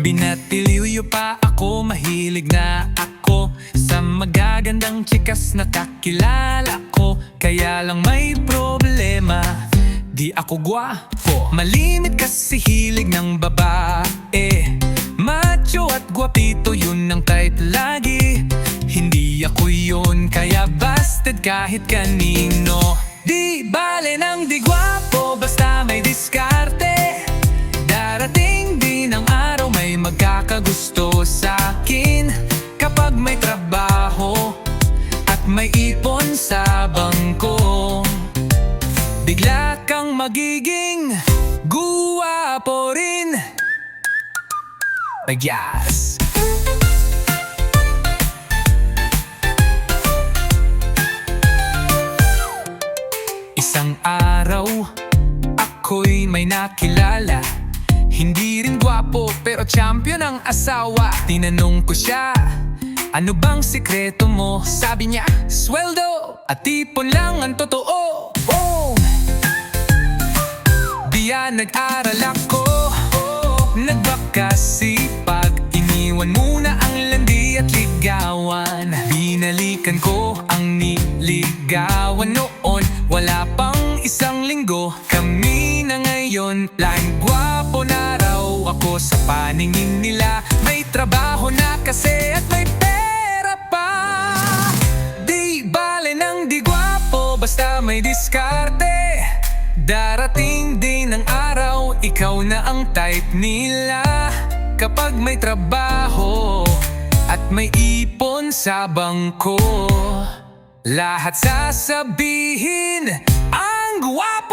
Binatiliw pa ako, mahilig na ako sa magagandang tsikas na kakilala ko. Kaya lang may problema, di ako gwapo. Malimit kasi hilig ng babae, macho at gwapito, yun ang type lagi. Hindi ako yun, kaya busted kahit kanino. Di bale nang di gwapo, basta may diskarte. Darating din ang araw, may magkakagusto sa'kin. Kapag may trabaho at may ipon sa bangko, bigla kang magiging guwapo rin. Yes! Isang araw, ako'y may nakilala. Hindi rin gwapo pero champion ang asawa. Tinanong ko siya, ano bang sikreto mo? Sabi niya, sweldo at tipon lang ang totoo. Oh! Diya nag-aral ako, nagbakasipag. Iniwan muna ang landi at ligawan. Binalikan ko ang niligawan noon. Wala pang isang linggo, kami na ngayon. Lahing gwapo na raw ako sa paningin nila. May trabaho na kasi at may pera pa. Di bale nang di gwapo, basta may diskarte. Darating din ang araw, ikaw na ang type nila. Kapag may trabaho at may ipon sa bangko, lahat sasabihin ang guwapo.